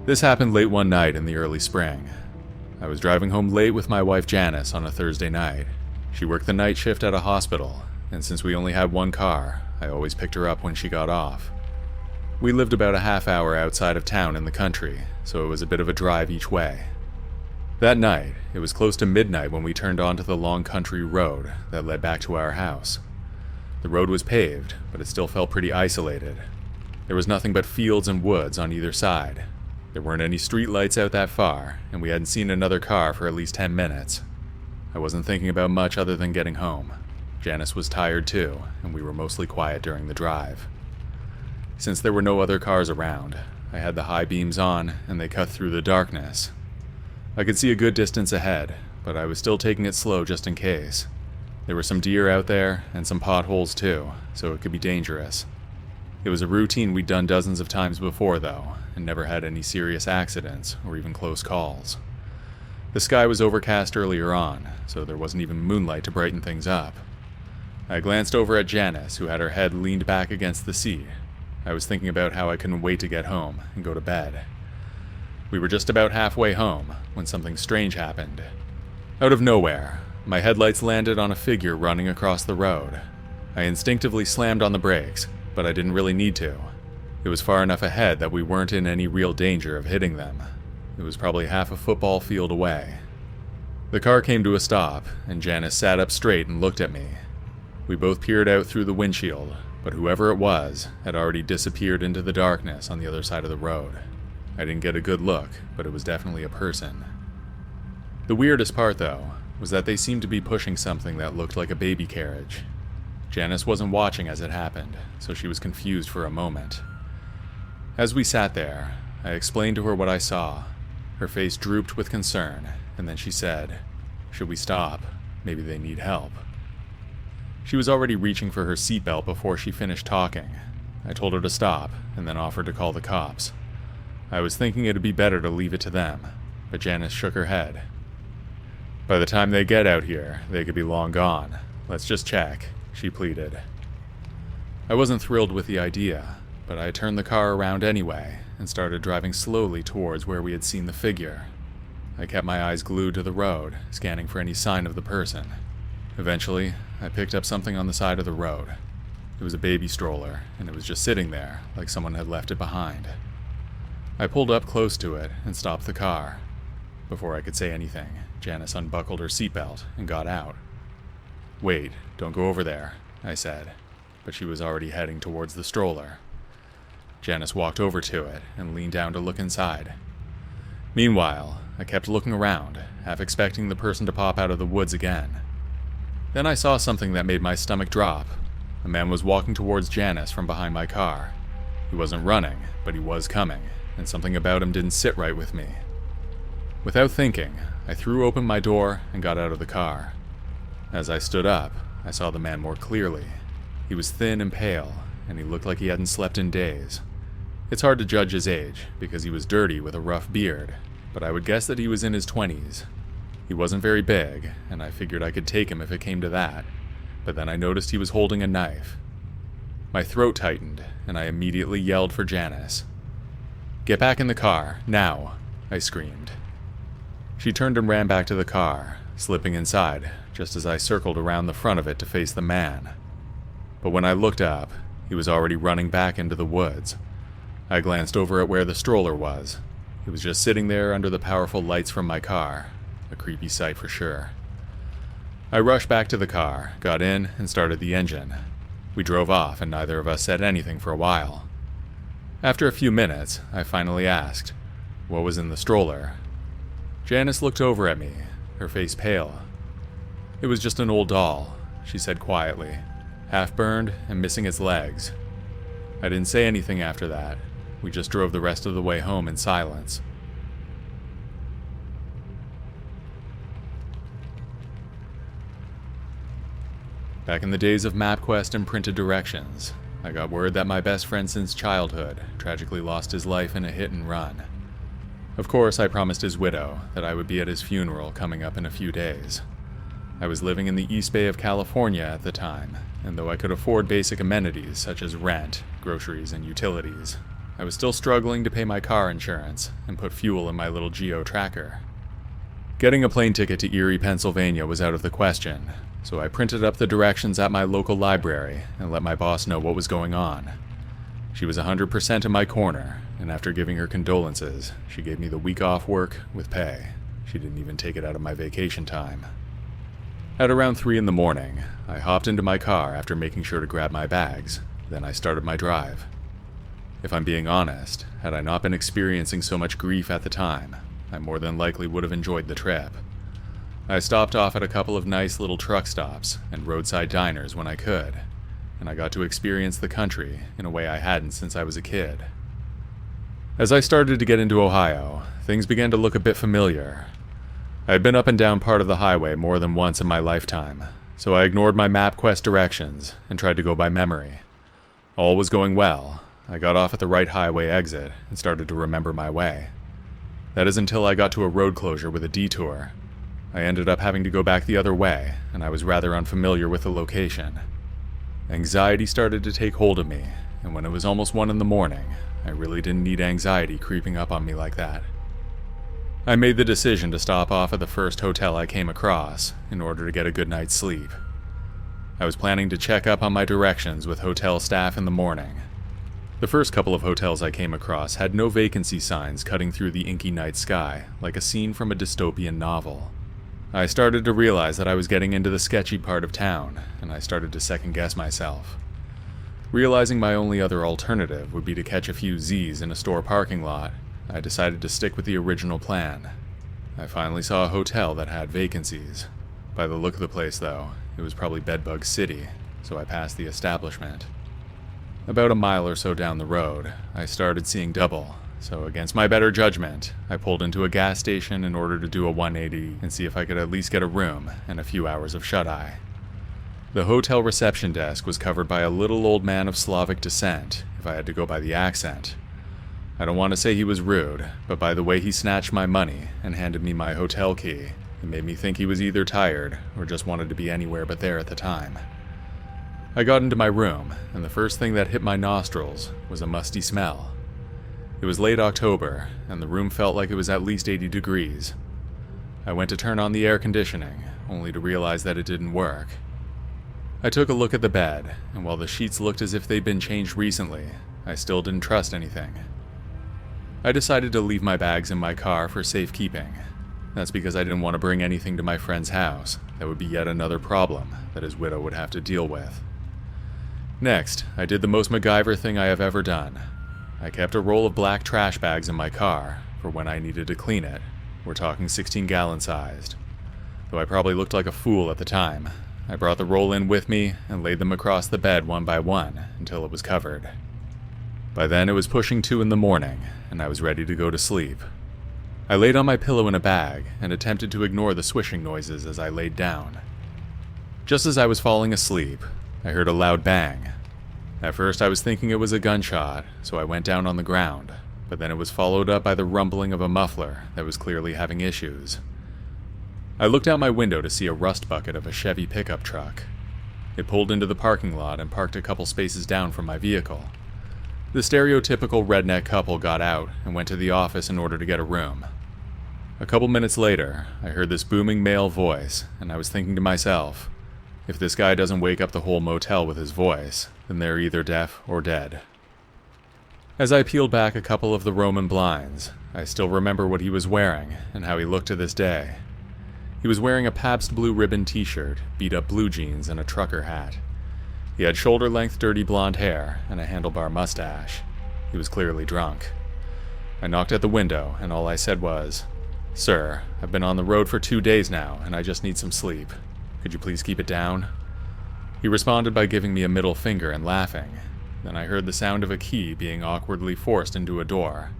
This happened late one night in the early spring. I was driving home late with my wife Janice on a Thursday night. She worked the night shift at a hospital, and since we only had one car, I always picked her up when she got off. We lived about a half hour outside of town in the country, so it was a bit of a drive each way. That night, it was close to midnight when we turned onto the long country road that led back to our house. The road was paved, but it still felt pretty isolated. There was nothing but fields and woods on either side. There weren't any street lights out that far, and we hadn't seen another car for at least 10 minutes. I wasn't thinking about much other than getting home. Janice was tired too, and we were mostly quiet during the drive. Since there were no other cars around, I had the high beams on, and they cut through the darkness. I could see a good distance ahead, but I was still taking it slow just in case. There were some deer out there, and some potholes too, so it could be dangerous. It was a routine we'd done dozens of times before though, and never had any serious accidents or even close calls. The sky was overcast earlier on, so there wasn't even moonlight to brighten things up. I glanced over at Janice, who had her head leaned back against the seat. I was thinking about how I couldn't wait to get home and go to bed. We were just about halfway home when something strange happened. Out of nowhere, my headlights landed on a figure running across the road. I instinctively slammed on the brakes, but I didn't really need to. It was far enough ahead that we weren't in any real danger of hitting them. It was probably half a football field away. The car came to a stop, and Janice sat up straight and looked at me. We both peered out through the windshield, but whoever it was had already disappeared into the darkness on the other side of the road. I didn't get a good look, but it was definitely a person. The weirdest part, though, was that they seemed to be pushing something that looked like a baby carriage. Janice wasn't watching as it happened, so she was confused for a moment. As we sat there, I explained to her what I saw. Her face drooped with concern, and then she said, "Should we stop? Maybe they need help." She was already reaching for her seatbelt before she finished talking. I told her to stop, and then offered to call the cops. I was thinking it'd be better to leave it to them, but Janice shook her head. "By the time they get out here, they could be long gone. Let's just check," she pleaded. I wasn't thrilled with the idea, but I turned the car around anyway and started driving slowly towards where we had seen the figure. I kept my eyes glued to the road, scanning for any sign of the person. Eventually, I picked up something on the side of the road. It was a baby stroller, and it was just sitting there, like someone had left it behind. I pulled up close to it and stopped the car. Before I could say anything, Janice unbuckled her seatbelt and got out. "Wait, don't go over there," I said, but she was already heading towards the stroller. Janice walked over to it and leaned down to look inside. Meanwhile, I kept looking around, half expecting the person to pop out of the woods again. Then I saw something that made my stomach drop. A man was walking towards Janice from behind my car. He wasn't running, but he was coming, and something about him didn't sit right with me. Without thinking, I threw open my door and got out of the car. As I stood up, I saw the man more clearly. He was thin and pale, and he looked like he hadn't slept in days. It's hard to judge his age, because he was dirty with a rough beard, but I would guess that he was in his 20s. He wasn't very big, and I figured I could take him if it came to that, but then I noticed he was holding a knife. My throat tightened, and I immediately yelled for Janice. "Get back in the car, now," I screamed. She turned and ran back to the car, slipping inside just as I circled around the front of it to face the man. But when I looked up, he was already running back into the woods. I glanced over at where the stroller was. He was just sitting there under the powerful lights from my car. A creepy sight for sure. I rushed back to the car, got in, and started the engine. We drove off, and neither of us said anything for a while. After a few minutes, I finally asked, "What was in the stroller?" Janice looked over at me, her face pale. "It was just an old doll," she said quietly, "half burned and missing its legs." I didn't say anything after that. We just drove the rest of the way home in silence. Back in the days of MapQuest and printed directions, I got word that my best friend since childhood tragically lost his life in a hit and run. Of course, I promised his widow that I would be at his funeral coming up in a few days. I was living in the East Bay of California at the time, and though I could afford basic amenities such as rent, groceries, and utilities, I was still struggling to pay my car insurance and put fuel in my little Geo tracker. Getting a plane ticket to Erie, Pennsylvania was out of the question, so I printed up the directions at my local library and let my boss know what was going on. She was 100% in my corner, and after giving her condolences, she gave me the week off work with pay. She didn't even take it out of my vacation time. At around 3 in the morning, I hopped into my car after making sure to grab my bags. Then I started my drive. If I'm being honest, had I not been experiencing so much grief at the time, I more than likely would have enjoyed the trip. I stopped off at a couple of nice little truck stops and roadside diners when I could, and I got to experience the country in a way I hadn't since I was a kid. As I started to get into Ohio, things began to look a bit familiar. I had been up and down part of the highway more than once in my lifetime, so I ignored my MapQuest directions and tried to go by memory. All was going well. I got off at the right highway exit and started to remember my way. That is until I got to a road closure with a detour. I ended up having to go back the other way, and I was rather unfamiliar with the location. Anxiety started to take hold of me, and when it was almost 1 in the morning, I really didn't need anxiety creeping up on me like that. I made the decision to stop off at the first hotel I came across in order to get a good night's sleep. I was planning to check up on my directions with hotel staff in the morning. The first couple of hotels I came across had no vacancy signs cutting through the inky night sky like a scene from a dystopian novel. I started to realize that I was getting into the sketchy part of town, and I started to second-guess myself. Realizing my only other alternative would be to catch a few Z's in a store parking lot, I decided to stick with the original plan. I finally saw a hotel that had vacancies. By the look of the place, though, it was probably Bedbug City, so I passed the establishment. About a mile or so down the road, I started seeing double, so against my better judgment, I pulled into a gas station in order to do a 180 and see if I could at least get a room and a few hours of shut-eye. The hotel reception desk was covered by a little old man of Slavic descent, if I had to go by the accent. I don't want to say he was rude, but by the way he snatched my money and handed me my hotel key, it made me think he was either tired or just wanted to be anywhere but there at the time. I got into my room, and the first thing that hit my nostrils was a musty smell. It was late October, and the room felt like it was at least 80 degrees. I went to turn on the air conditioning, only to realize that it didn't work. I took a look at the bed, and while the sheets looked as if they'd been changed recently, I still didn't trust anything. I decided to leave my bags in my car for safekeeping. That's because I didn't want to bring anything to my friend's house. That would be yet another problem that his widow would have to deal with. Next, I did the most MacGyver thing I have ever done. I kept a roll of black trash bags in my car for when I needed to clean it. We're talking 16-gallon sized. Though I probably looked like a fool at the time, I brought the roll in with me and laid them across the bed one by one until it was covered. By then it was pushing 2 in the morning, and I was ready to go to sleep. I laid on my pillow in a bag and attempted to ignore the swishing noises as I laid down. Just as I was falling asleep, I heard a loud bang. At first I was thinking it was a gunshot, so I went down on the ground, but then it was followed up by the rumbling of a muffler that was clearly having issues. I looked out my window to see a rust bucket of a Chevy pickup truck. It pulled into the parking lot and parked a couple spaces down from my vehicle. The stereotypical redneck couple got out and went to the office in order to get a room. A couple minutes later, I heard this booming male voice, and I was thinking to myself, if this guy doesn't wake up the whole motel with his voice, then they're either deaf or dead. As I peeled back a couple of the Roman blinds, I still remember what he was wearing and how he looked to this day. He was wearing a Pabst Blue Ribbon t-shirt, beat-up blue jeans, and a trucker hat. He had shoulder-length dirty blonde hair and a handlebar mustache. He was clearly drunk. I knocked at the window, and all I said was, "Sir, I've been on the road for 2 days now, and I just need some sleep. Could you please keep it down?" He responded by giving me a middle finger and laughing. Then I heard the sound of a key being awkwardly forced into a door.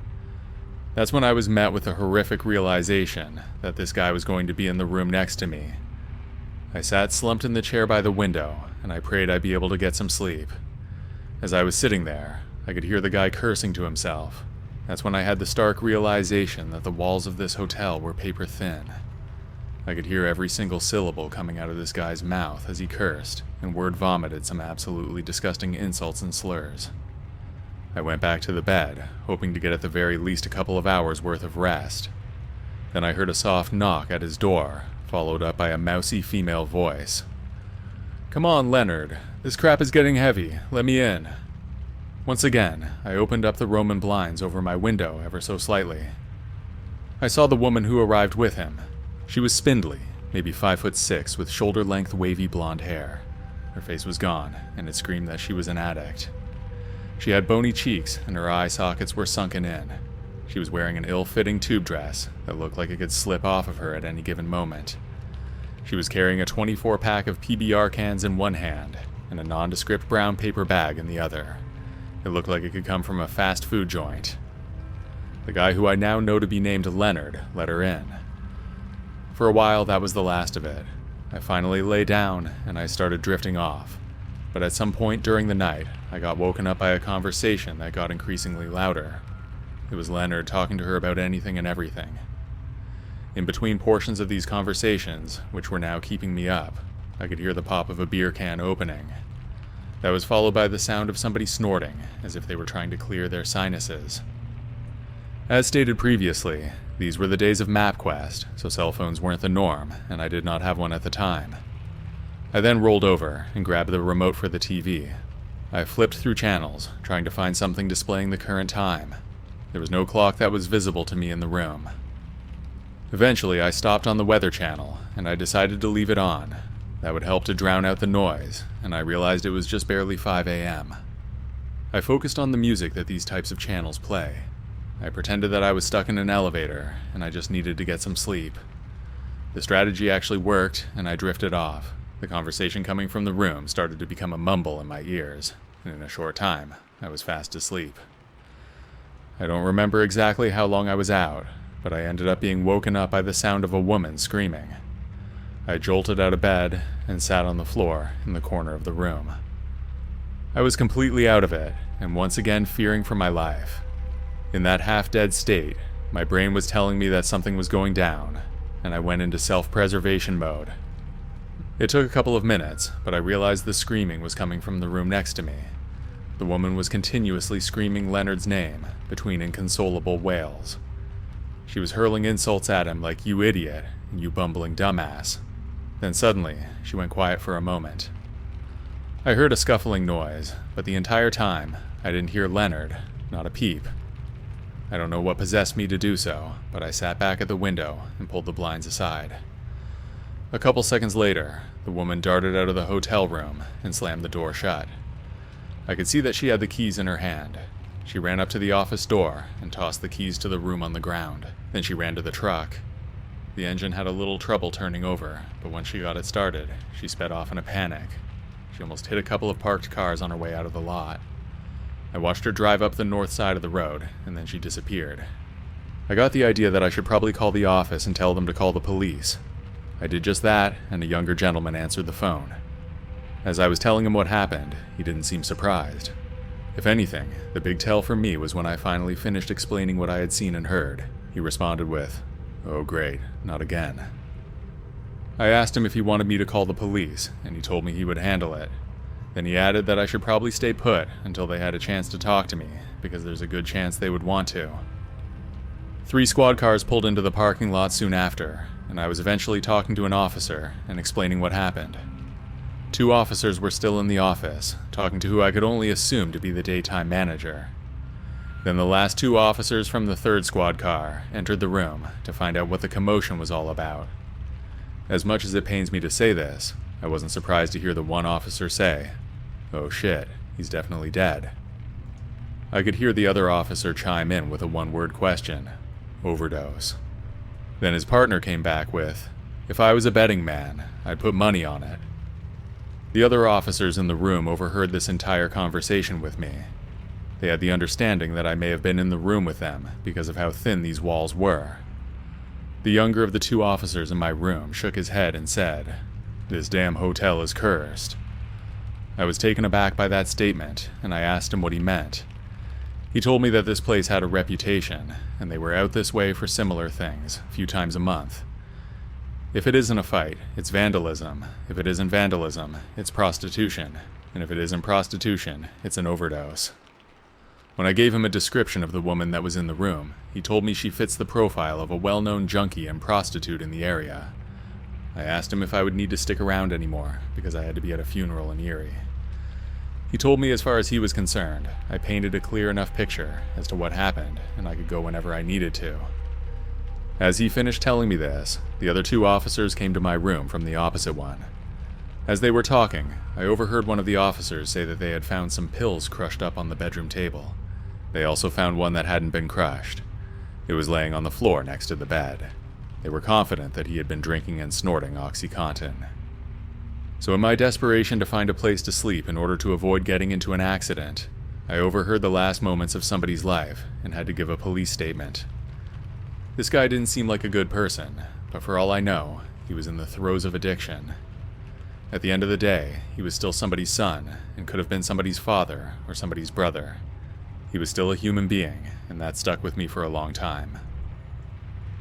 That's when I was met with a horrific realization that this guy was going to be in the room next to me. I sat slumped in the chair by the window, and I prayed I'd be able to get some sleep. As I was sitting there, I could hear the guy cursing to himself. That's when I had the stark realization that the walls of this hotel were paper thin. I could hear every single syllable coming out of this guy's mouth as he cursed, and word vomited some absolutely disgusting insults and slurs. I went back to the bed, hoping to get at the very least a couple of hours worth of rest. Then I heard a soft knock at his door, followed up by a mousy female voice. "Come on, Leonard. This crap is getting heavy. Let me in." Once again, I opened up the Roman blinds over my window ever so slightly. I saw the woman who arrived with him. She was spindly, maybe 5'6", with shoulder-length wavy blonde hair. Her face was gone, and it screamed that she was an addict. She had bony cheeks, and her eye sockets were sunken in. She was wearing an ill-fitting tube dress that looked like it could slip off of her at any given moment. She was carrying a 24-pack of PBR cans in one hand, and a nondescript brown paper bag in the other. It looked like it could come from a fast food joint. The guy who I now know to be named Leonard let her in. For a while, that was the last of it. I finally lay down, and I started drifting off. But at some point during the night, I got woken up by a conversation that got increasingly louder. It was Leonard talking to her about anything and everything. In between portions of these conversations, which were now keeping me up, I could hear the pop of a beer can opening. That was followed by the sound of somebody snorting, as if they were trying to clear their sinuses. As stated previously, these were the days of MapQuest, so cell phones weren't the norm, and I did not have one at the time. I then rolled over and grabbed the remote for the TV. I flipped through channels, trying to find something displaying the current time. There was no clock that was visible to me in the room. Eventually, I stopped on the Weather Channel, and I decided to leave it on. That would help to drown out the noise, and I realized it was just barely 5 a.m. I focused on the music that these types of channels play. I pretended that I was stuck in an elevator, and I just needed to get some sleep. The strategy actually worked, and I drifted off. The conversation coming from the room started to become a mumble in my ears, and in a short time, I was fast asleep. I don't remember exactly how long I was out, but I ended up being woken up by the sound of a woman screaming. I jolted out of bed and sat on the floor in the corner of the room. I was completely out of it, and once again fearing for my life. In that half-dead state, my brain was telling me that something was going down, and I went into self-preservation mode. It took a couple of minutes, but I realized the screaming was coming from the room next to me. The woman was continuously screaming Leonard's name between inconsolable wails. She was hurling insults at him like, "You idiot," and "You bumbling dumbass." Then suddenly, she went quiet for a moment. I heard a scuffling noise, but the entire time, I didn't hear Leonard, not a peep. I don't know what possessed me to do so, but I sat back at the window and pulled the blinds aside. A couple seconds later, the woman darted out of the hotel room and slammed the door shut. I could see that she had the keys in her hand. She ran up to the office door and tossed the keys to the room on the ground. Then she ran to the truck. The engine had a little trouble turning over, but once she got it started, she sped off in a panic. She almost hit a couple of parked cars on her way out of the lot. I watched her drive up the north side of the road, and then she disappeared. I got the idea that I should probably call the office and tell them to call the police. I did just that, and a younger gentleman answered the phone. As I was telling him what happened, he didn't seem surprised. If anything, the big tell for me was when I finally finished explaining what I had seen and heard. He responded with, "Oh great, not again." I asked him if he wanted me to call the police, and he told me he would handle it. Then he added that I should probably stay put until they had a chance to talk to me, because there's a good chance they would want to. 3 squad cars pulled into the parking lot soon after, and I was eventually talking to an officer and explaining what happened. 2 officers were still in the office, talking to who I could only assume to be the daytime manager. Then the last 2 officers from the 3rd squad car entered the room to find out what the commotion was all about. As much as it pains me to say this, I wasn't surprised to hear the one officer say, "Oh shit, he's definitely dead." I could hear the other officer chime in with a one-word question, "Overdose." Then his partner came back with, "If I was a betting man, I'd put money on it." The other officers in the room overheard this entire conversation with me. They had the understanding that I may have been in the room with them because of how thin these walls were. The younger of the 2 officers in my room shook his head and said, "This damn hotel is cursed." I was taken aback by that statement, and I asked him what he meant. He told me that this place had a reputation, and they were out this way for similar things, a few times a month. If it isn't a fight, it's vandalism. If it isn't vandalism, it's prostitution. And if it isn't prostitution, it's an overdose. When I gave him a description of the woman that was in the room, he told me she fits the profile of a well-known junkie and prostitute in the area. I asked him if I would need to stick around anymore, because I had to be at a funeral in Erie. He told me as far as he was concerned, I painted a clear enough picture as to what happened, and I could go whenever I needed to. As he finished telling me this, the other 2 officers came to my room from the opposite one. As they were talking, I overheard one of the officers say that they had found some pills crushed up on the bedroom table. They also found one that hadn't been crushed. It was laying on the floor next to the bed. They were confident that he had been drinking and snorting OxyContin. So in my desperation to find a place to sleep in order to avoid getting into an accident, I overheard the last moments of somebody's life and had to give a police statement. This guy didn't seem like a good person, but for all I know, he was in the throes of addiction. At the end of the day, he was still somebody's son and could have been somebody's father or somebody's brother. He was still a human being, and that stuck with me for a long time.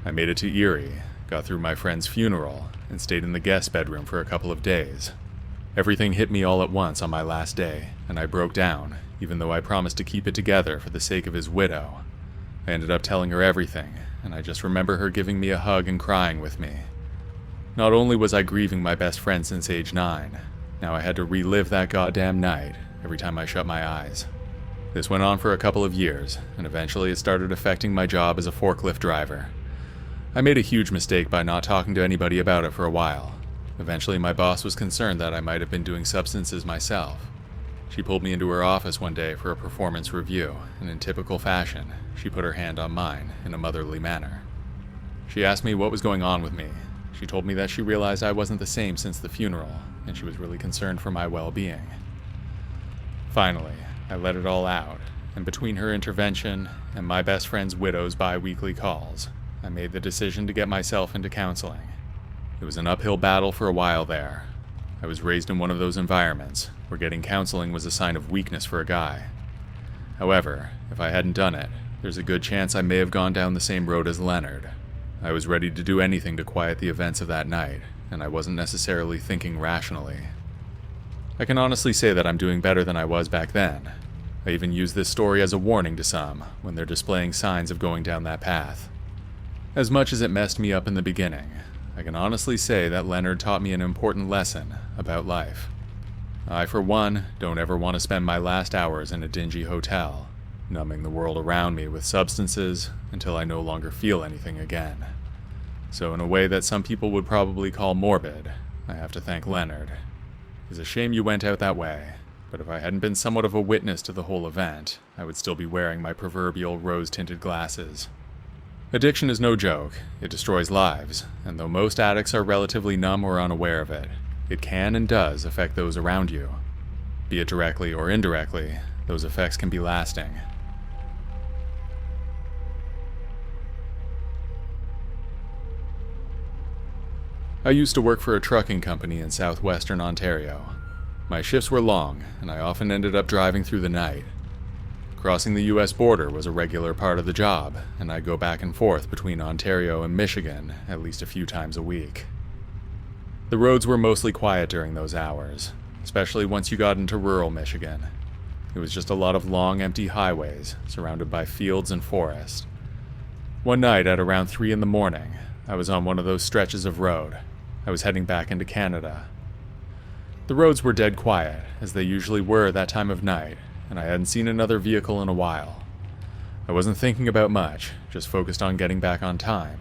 I made it to Erie, got through my friend's funeral, and stayed in the guest bedroom for a couple of days. Everything hit me all at once on my last day, and I broke down, even though I promised to keep it together for the sake of his widow. I ended up telling her everything, and I just remember her giving me a hug and crying with me. Not only was I grieving my best friend since age 9, now I had to relive that goddamn night every time I shut my eyes. This went on for a couple of years, and eventually it started affecting my job as a forklift driver. I made a huge mistake by not talking to anybody about it for a while. Eventually my boss was concerned that I might have been doing substances myself. She pulled me into her office one day for a performance review, and in typical fashion, she put her hand on mine in a motherly manner. She asked me what was going on with me. She told me that she realized I wasn't the same since the funeral, and she was really concerned for my well-being. Finally, I let it all out, and between her intervention and my best friend's widow's bi-weekly calls, I made the decision to get myself into counseling. It was an uphill battle for a while there. I was raised in one of those environments where getting counseling was a sign of weakness for a guy. However, if I hadn't done it, there's a good chance I may have gone down the same road as Leonard. I was ready to do anything to quiet the events of that night, and I wasn't necessarily thinking rationally. I can honestly say that I'm doing better than I was back then. I even use this story as a warning to some when they're displaying signs of going down that path. As much as it messed me up in the beginning, I can honestly say that Leonard taught me an important lesson about life. I, for one, don't ever want to spend my last hours in a dingy hotel, numbing the world around me with substances until I no longer feel anything again. So in a way that some people would probably call morbid, I have to thank Leonard. It's a shame you went out that way, but if I hadn't been somewhat of a witness to the whole event, I would still be wearing my proverbial rose-tinted glasses. Addiction is no joke. It destroys lives, and though most addicts are relatively numb or unaware of it, it can and does affect those around you. Be it directly or indirectly, those effects can be lasting. I used to work for a trucking company in southwestern Ontario. My shifts were long, and I often ended up driving through the night. Crossing the US border was a regular part of the job, and I'd go back and forth between Ontario and Michigan at least a few times a week. The roads were mostly quiet during those hours, especially once you got into rural Michigan. It was just a lot of long, empty highways surrounded by fields and forest. One night at around 3 in the morning, I was on one of those stretches of road. I was heading back into Canada. The roads were dead quiet, as they usually were that time of night, and I hadn't seen another vehicle in a while. I wasn't thinking about much, just focused on getting back on time.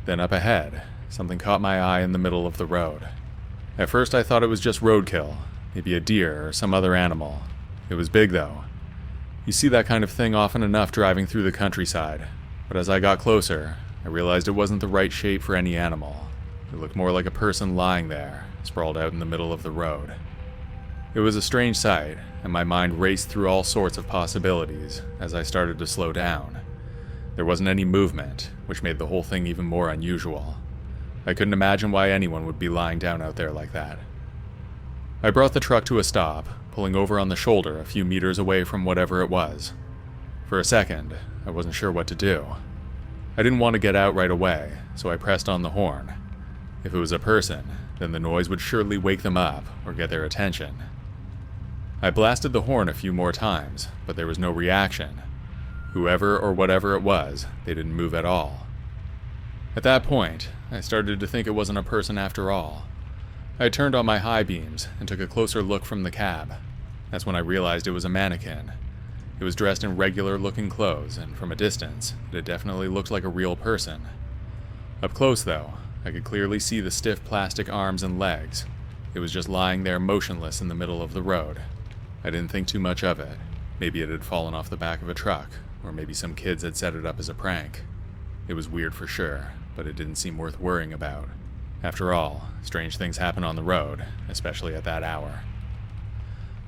Then up ahead, something caught my eye in the middle of the road. At first I thought it was just roadkill, maybe a deer or some other animal. It was big though. You see that kind of thing often enough driving through the countryside, but as I got closer, I realized it wasn't the right shape for any animal. It looked more like a person lying there, sprawled out in the middle of the road. It was a strange sight, and my mind raced through all sorts of possibilities as I started to slow down. There wasn't any movement, which made the whole thing even more unusual. I couldn't imagine why anyone would be lying down out there like that. I brought the truck to a stop, pulling over on the shoulder a few meters away from whatever it was. For a second, I wasn't sure what to do. I didn't want to get out right away, so I pressed on the horn. If it was a person, then the noise would surely wake them up or get their attention. I blasted the horn a few more times, but there was no reaction. Whoever or whatever it was, they didn't move at all. At that point, I started to think it wasn't a person after all. I turned on my high beams and took a closer look from the cab. That's when I realized it was a mannequin. It was dressed in regular-looking clothes, and from a distance, it definitely looked like a real person. Up close, though, I could clearly see the stiff plastic arms and legs. It was just lying there motionless in the middle of the road. I didn't think too much of it. Maybe it had fallen off the back of a truck, or maybe some kids had set it up as a prank. It was weird for sure, but it didn't seem worth worrying about. After all, strange things happen on the road, especially at that hour.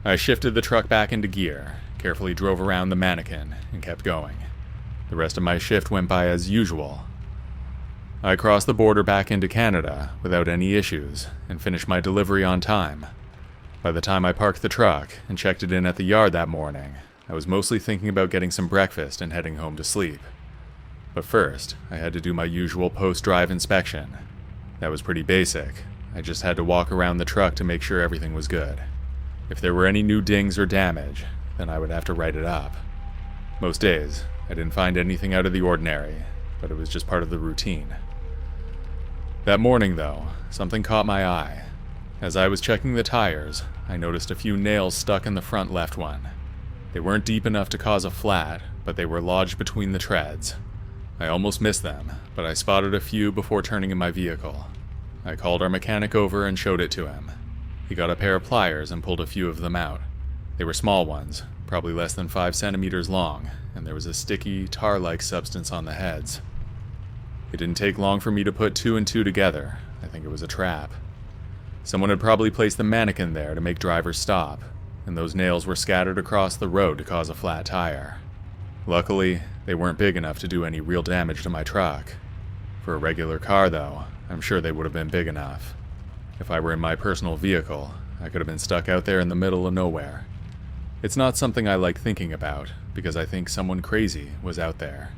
I shifted the truck back into gear, carefully drove around the mannequin, and kept going. The rest of my shift went by as usual. I crossed the border back into Canada without any issues, and finished my delivery on time. By the time I parked the truck and checked it in at the yard that morning, I was mostly thinking about getting some breakfast and heading home to sleep. But first, I had to do my usual post-drive inspection. That was pretty basic. I just had to walk around the truck to make sure everything was good. If there were any new dings or damage, then I would have to write it up. Most days, I didn't find anything out of the ordinary, but it was just part of the routine. That morning, though, something caught my eye. As I was checking the tires, I noticed a few nails stuck in the front left one. They weren't deep enough to cause a flat, but they were lodged between the treads. I almost missed them, but I spotted a few before turning in my vehicle. I called our mechanic over and showed it to him. He got a pair of pliers and pulled a few of them out. They were small ones, probably less than 5 centimeters long, and there was a sticky, tar-like substance on the heads. It didn't take long for me to put 2 and 2 together. I think it was a trap. Someone had probably placed the mannequin there to make drivers stop, and those nails were scattered across the road to cause a flat tire. Luckily, they weren't big enough to do any real damage to my truck. For a regular car, though, I'm sure they would have been big enough. If I were in my personal vehicle, I could have been stuck out there in the middle of nowhere. It's not something I like thinking about, because I think someone crazy was out there.